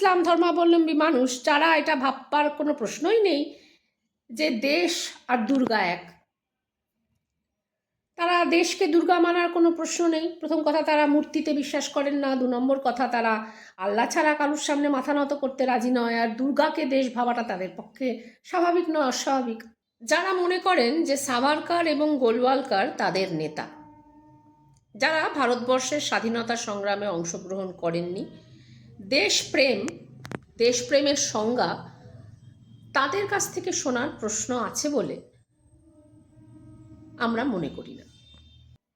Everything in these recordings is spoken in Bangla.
ইসলাম ধর্মাবলম্বী মানুষ, যারা এটা ভাববার কোনো প্রশ্নই নেই যে দেশ আর দুর্গা এক। তারা দেশকে দুর্গা মানার কোনো প্রশ্ন নেই। প্রথম কথা, তারা মূর্তিতে বিশ্বাস করেন না। 2 নম্বর কথা, তারা আল্লাহ ছাড়া কারুর সামনে মাথা নত করতে রাজি নয়। আর দুর্গাকে দেশ ভাবাটা তাদের পক্ষে স্বাভাবিক নয়, অস্বাভাবিক। যারা মনে করেন যে সাভারকার এবং গোলওয়ালকার তাদের নেতা, যারা ভারতবর্ষের স্বাধীনতা সংগ্রামে অংশগ্রহণ করেননি, দেশপ্রেমের সংজ্ঞা তাদের কাছ থেকে শোনার প্রশ্ন আছে বলে আমরা মনে করি না।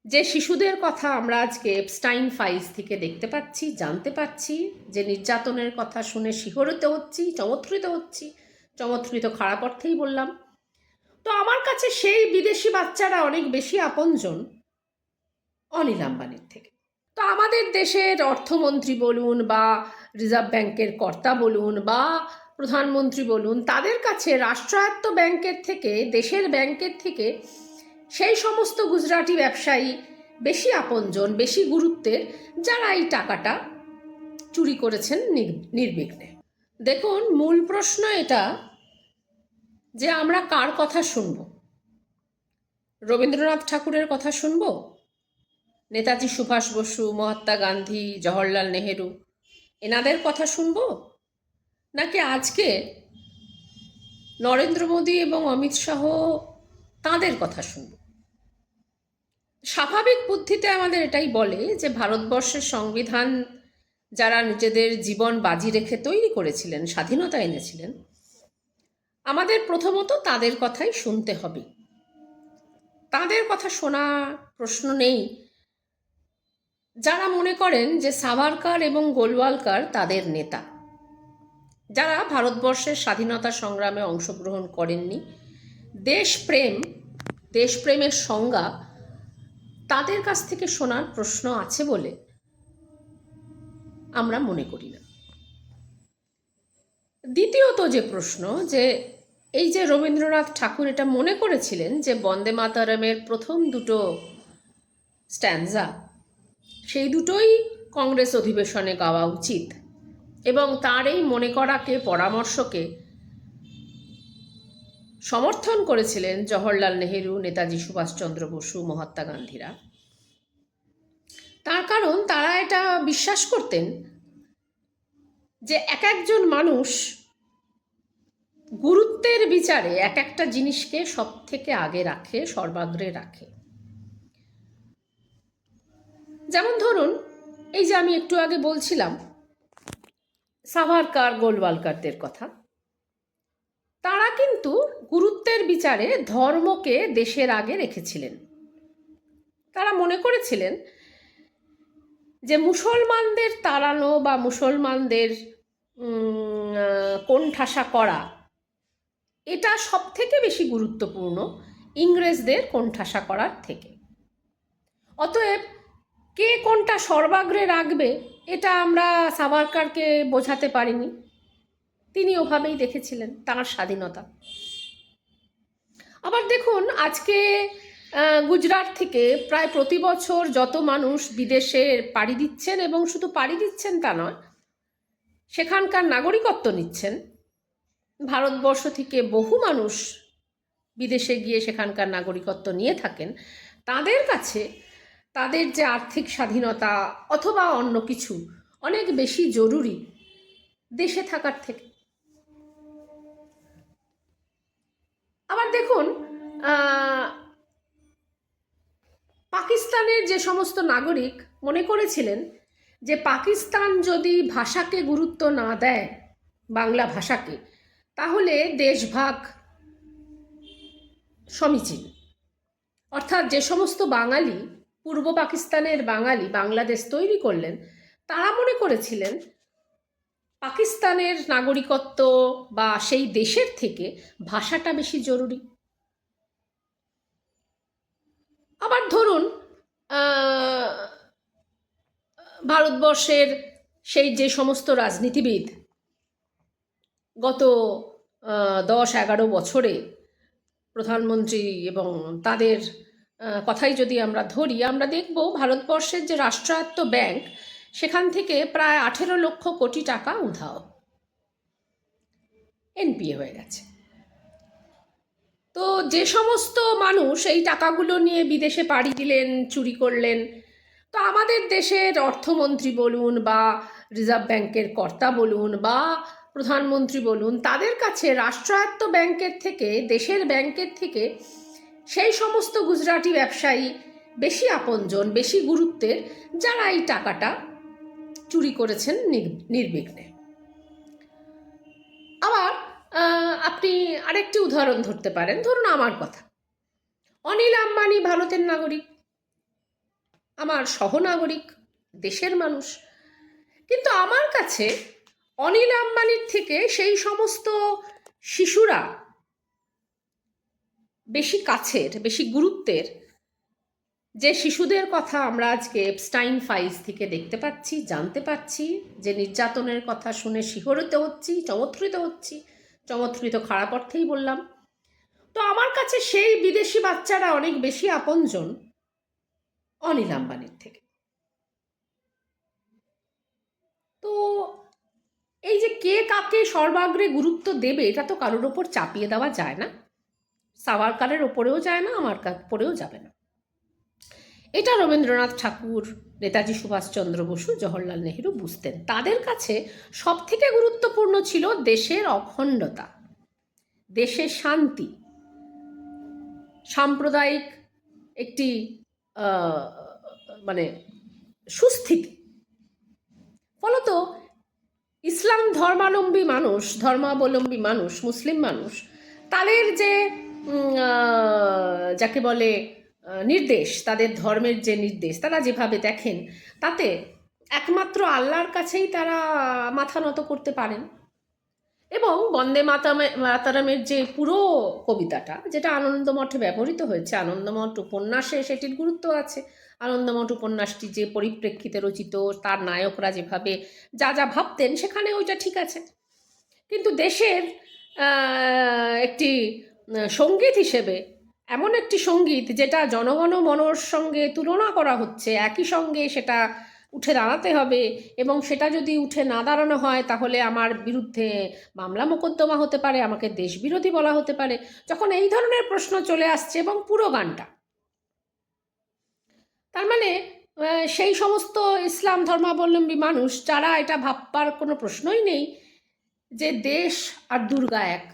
যে শিশুদের কথা আমরা আজকে এপস্টাইন ফাইলস থেকে দেখতে পাচ্ছি, জানতে পাচ্ছি, যে নির্যাতনের কথা শুনে শিহরিত হচ্ছি, চমৎকৃত খারাপ অর্থেই বললাম। তো আমার কাছে সেই বিদেশি বাচ্চারা অনেক বেশি আপনজন অনিল আম্বানির থেকে। তো আমাদের দেশের অর্থমন্ত্রী বলুন বা রিজার্ভ ব্যাংকের কর্তা বলুন বা প্রধানমন্ত্রী বলুন, তাদের কাছে রাষ্ট্রায়ত্ত ব্যাংকের থেকে, দেশের ব্যাংকের থেকে সেই সমস্ত গুজরাটি ব্যবসায়ী বেশি আপনজন, বেশি গুরুত্বের, যারা এই টাকাটা চুরি করেছেন নির্বিঘ্নে। দেখুন, মূল প্রশ্ন এটা যে আমরা কার কথা শুনব? রবীন্দ্রনাথ ঠাকুরের কথা শুনব? নেতাজি সুভাষ বসু, মহাত্মা গান্ধী, জওহরলাল নেহেরু, এনাদের কথা শুনব? নাকি আজকে নরেন্দ্র মোদী এবং অমিত শাহ, তাঁদের কথা শুনব? স্বাভাবিক বুদ্ধিতে আমাদের এটাই বলে যে ভারতবর্ষের সংবিধান যারা নিজেদের জীবন বাজি রেখে তৈরি করেছিলেন, স্বাধীনতা এনেছিলেন, আমাদের প্রথমত তাদের কথাই শুনতে হবে। তাদের কথা শোনা প্রশ্ন নেই যারা মনে করেন যে সাভারকার এবং গোলওয়ালকার তাদের নেতা, যারা ভারতবর্ষের স্বাধীনতা সংগ্রামে অংশগ্রহণ করেননি, দেশপ্রেমের সংজ্ঞা তাদের কাছ থেকে শোনার প্রশ্ন আছে বলে আমরা মনে করি না। দ্বিতীয়ত যে প্রশ্ন, যে এই যে রবীন্দ্রনাথ ঠাকুর এটা মনে করেছিলেন যে বন্দে মাতরমের প্রথম 2টো স্ট্যান্জা, সেই দুটোই কংগ্রেস অধিবেশনে গাওয়া উচিত, এবং তার এই মনে করাকে, পরামর্শকে সমর্থন করেছিলেন জওহরলাল নেহেরু, নেতাজি সুভাষচন্দ্র বসু, মহাত্মা গান্ধীরা। তার কারণ তারা এটা বিশ্বাস করতেন যে এক একজন মানুষ গুরুত্বের বিচারে এক একটা জিনিসকে সব থেকে আগে রাখে, সর্বাগ্রে রাখে। যেমন ধরুন, এই যে আমি একটু আগে বলছিলাম সাভারকার, গোলওয়ালকারদের কথা, তারা কিন্তু গুরুত্বের বিচারে ধর্মকে দেশের আগে রেখেছিলেন। তারা মনে করেছিলেন যে মুসলমানদের তাড়ানো বা মুসলমানদের কোণঠাসা করা, এটা সব থেকে বেশি গুরুত্বপূর্ণ ইংরেজদের কোণঠাসা করার থেকে। অতএব কে কোনটা সর্বাগ্রে রাখবে এটা আমরা সাভারকারকে বোঝাতে পারিনি। তিনি ওভাবেই দেখেছিলেন তাঁর স্বাধীনতা। আবার দেখুন, আজকে গুজরাট থেকে প্রায় প্রতি বছর যত মানুষ বিদেশে পাড়ি দিচ্ছেন, এবং শুধু পাড়ি দিচ্ছেন তা নয়, সেখানকার নাগরিকত্ব নিচ্ছেন। ভারতবর্ষ থেকে বহু মানুষ বিদেশে গিয়ে সেখানকার নাগরিকত্ব নিয়ে থাকেন। তাদের কাছে তাদের যে আর্থিক স্বাধীনতা অথবা অন্য কিছু অনেক বেশি জরুরি দেশে থাকার থেকে। আবার দেখুন, পাকিস্তানের যে সমস্ত নাগরিক মনে করেছিলেন যে পাকিস্তান যদি ভাষাকে গুরুত্ব না দেয়, বাংলা ভাষাকে, তাহলে দেশভাগ সমীচীন। অর্থাৎ যে সমস্ত বাঙালি, পূর্ব পাকিস্তানের বাঙালি বাংলাদেশ তৈরি করলেন, তারা মনে করেছিলেন পাকিস্তানের নাগরিকত্ব বা সেই দেশের থেকে ভাষাটা বেশি জরুরি। আবার ধরুন, ভারতবর্ষের সেই যে সমস্ত রাজনীতিবিদ গত 10-11 বছরে প্রধানমন্ত্রী, এবং তাদের কথাই যদি আমরা ধরি, আমরা দেখব ভারতবর্ষের যে রাষ্ট্রায়ত্ত ব্যাংক, সেখান থেকে প্রায় 18 লক্ষ কোটি টাকা উধাও। এনপিএ হয়ে গেছে। তো যে সমস্ত মানুষ এই টাকাগুলো নিয়ে বিদেশে পাড়ি দিলেন, চুরি করলেন, তো আমাদের দেশের অর্থমন্ত্রী বলুন বা রিজার্ভ ব্যাংকের কর্তা বলুন বা প্রধানমন্ত্রী বলুন, তাদের কাছে রাষ্ট্রায়ত্ত ব্যাংকের থেকে, দেশের ব্যাংকের থেকে সেই সমস্ত গুজরাটি ব্যবসায়ী বেশি আপনজন, বেশি গুরুত্বের, যারা এই টাকাটা চুরি করেছেন নির্বিঘ্নে। আবার আপনি আরেকটি উদাহরণ ধরতে পারেন, ধরুন আমার কথা, অনিল আম্বানি ভারতের নাগরিক, আমার সহনাগরিক, দেশের মানুষ, কিন্তু আমার কাছে অনিল আম্বানির থেকে সেই সমস্ত শিশুরা বেশি কাছের, বেশি গুরুত্বের, যে শিশুদের কথা আমরা আজকে এপস্টাইন ফাইলস থেকে দেখতে পাচ্ছি, জানতে পাচ্ছি, যে নির্যাতনের কথা শুনে শিহরিত হচ্ছি, চমৎকৃত খারাপ অর্থেই বললাম। তো আমার কাছে সেই বিদেশি বাচ্চারা অনেক বেশি আপনজন অনিল আম্বানির থেকে। তো এই যে কে কাকে সর্বাগ্রে গুরুত্ব দেবে, এটা তো কারোর ওপর চাপিয়ে দেওয়া যায় না। সাভারকারের ওপরেও যায় না, আমার ওপরেও যাবে না। এটা রবীন্দ্রনাথ ঠাকুর, নেতাজি সুভাষচন্দ্র বসু, জওহরলাল নেহেরু বুঝতেন। তাদের কাছে সব থেকে গুরুত্বপূর্ণ ছিল দেশের অখণ্ডতা, দেশের শান্তি, সাম্প্রদায়িক একটি মানে সুস্থিতি। ফলত ইসলাম ধর্মাবলম্বী মানুষ, মুসলিম মানুষ, তাদের যে যাকে বলে নির্দেশ, তাদের ধর্মের যে নির্দেশ, তারা যেভাবে দেখেন, তাতে একমাত্র আল্লাহর কাছেই তারা মাথা নত করতে পারেন। এবং বন্দে মাতারামের যে পুরো কবিতাটা, যেটা আনন্দমঠে ব্যবহৃত হয়েছে, আনন্দমঠ উপন্যাসে সেটির গুরুত্ব আছে। আনন্দমঠ উপন্যাসটি যে পরিপ্রেক্ষিতে রচিত, তার নায়করা যেভাবে যা যা ভাবতেন, সেখানে ওইটা ঠিক আছে। কিন্তু দেশের একটি সঙ্গীত হিসেবে, এমন একটি সঙ্গীত যেটা জনগণ মনর সঙ্গে তুলনা করা হচ্ছে, একই সঙ্গে সেটা উঠে দাঁড়াতে হবে, এবং সেটা যদি উঠে না দাঁড়ানো হয় তাহলে আমার বিরুদ্ধে মামলা মোকদ্দমা হতে পারে, আমাকে দেশবিরোধী বলা হতে পারে। যখন এই ধরনের প্রশ্ন চলে আসছে, এবং পুরো গানটা, তার মানে সেই সমস্ত ইসলাম ধর্মাবলম্বী মানুষ, যারা এটা ভাববার কোনো প্রশ্নই নেই যে দেশ আর দুর্গা এক,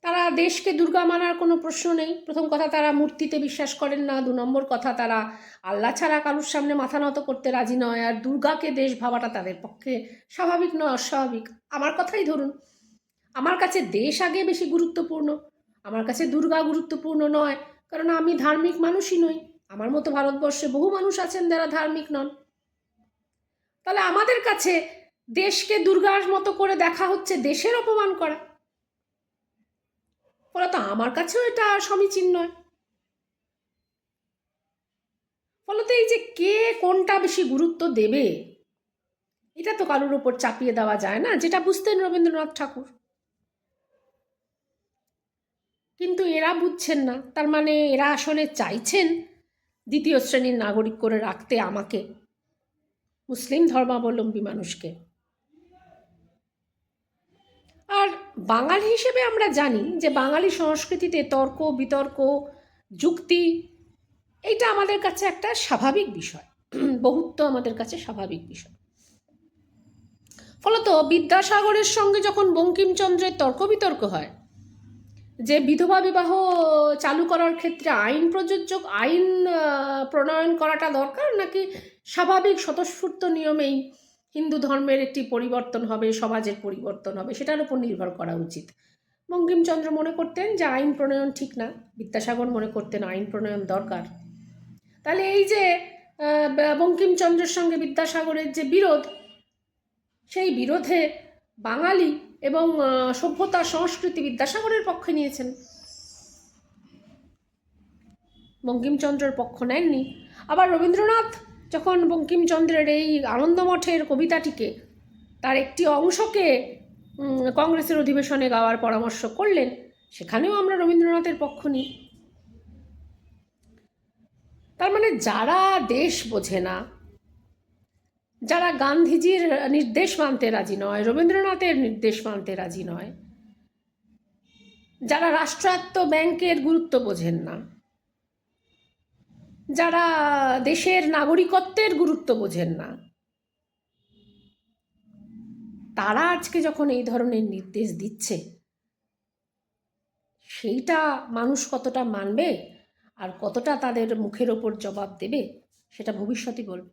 তারা দেশকে দুর্গা মানার কোনো প্রশ্ন নেই। প্রথম কথা, তারা মূর্তিতে বিশ্বাস করেন না। 2 নম্বর কথা, তারা আল্লাহ ছাড়া কারুর সামনে মাথা নত করতে রাজি নয়। আর দুর্গাকে দেশ ভাবাটা তাদের পক্ষে স্বাভাবিক নয়, অস্বাভাবিক। আমার কথাই ধরুন, আমার কাছে দেশ আগে বেশি গুরুত্বপূর্ণ, আমার কাছে দুর্গা গুরুত্বপূর্ণ নয়, কারণ আমি ধার্মিক মানুষই নই। আমার মতো ভারতবর্ষে বহু মানুষ আছেন যারা ধার্মিক নন। তাহলে আমাদের কাছে দেশকে দুর্গার মতো করে দেখা হচ্ছে দেশের অপমান করা। ফলত আমার কাছেও এটা সমীচীন নয়। ফলত এই যে কে কোনটা বেশি গুরুত্ব দেবে, এটা তো কারোর উপর চাপিয়ে দেওয়া যায় না, যেটা বুঝতেন রবীন্দ্রনাথ ঠাকুর। কিন্তু এরা বুঝছেন না। তার মানে এরা আসলে চাইছেন দ্বিতীয় শ্রেণীর নাগরিক করে রাখতে আমাকে, মুসলিম ধর্মাবলম্বী মানুষকে। আর বাঙালি হিসেবে আমরা জানি যে বাঙালি সংস্কৃতিতে তর্ক বিতর্ক, যুক্তি, এইটা আমাদের কাছে একটা স্বাভাবিক বিষয়, বহুত্ব আমাদের কাছে স্বাভাবিক বিষয়। ফলত বিদ্যাসাগরের সঙ্গে যখন বঙ্কিমচন্দ্রের তর্ক বিতর্ক হয় যে বিধবা বিবাহ চালু করার ক্ষেত্রে আইন প্রণয়ন করাটা দরকার, নাকি স্বাভাবিক স্বতঃস্ফূর্ত নিয়মেই হিন্দু ধর্মের একটি পরিবর্তন হবে, সমাজের পরিবর্তন হবে, সেটার উপর নির্ভর করা উচিত, বঙ্কিমচন্দ্র মনে করতেন যে আইন প্রণয়ন ঠিক না, বিদ্যাসাগর মনে করতেন আইন প্রণয়ন দরকার। তাহলে এই যে বঙ্কিমচন্দ্রের সঙ্গে বিদ্যাসাগরের যে বিরোধ, সেই বিরোধে বাঙালি এবং সভ্যতা সংস্কৃতি বিদ্যাসাগরের পক্ষে নিয়েছেন, বঙ্কিমচন্দ্রের পক্ষ নেননি। আবার রবীন্দ্রনাথ যখন বঙ্কিমচন্দ্রের এই আনন্দমঠের কবিতাটিকে, তার একটি অংশকে কংগ্রেসের অধিবেশনে গাওয়ার পরামর্শ করলেন, সেখানেও আমরা রবীন্দ্রনাথের পক্ষ নিই। তার মানে যারা দেশ বোঝে না, যারা গান্ধীজির নির্দেশ মানতে রাজি নয়, রবীন্দ্রনাথের নির্দেশ মানতে রাজি নয়, যারা রাষ্ট্রায়ত্ত ব্যাংকের গুরুত্ব বোঝেন না, যারা দেশের নাগরিকত্বের গুরুত্ব বোঝেন না, তারা আজকে যখন এই ধরনের নির্দেশ দিচ্ছে, সেইটা মানুষ কতটা মানবে আর কতটা তাদের মুখের ওপর জবাব দেবে, সেটা ভবিষ্যতই বলবে।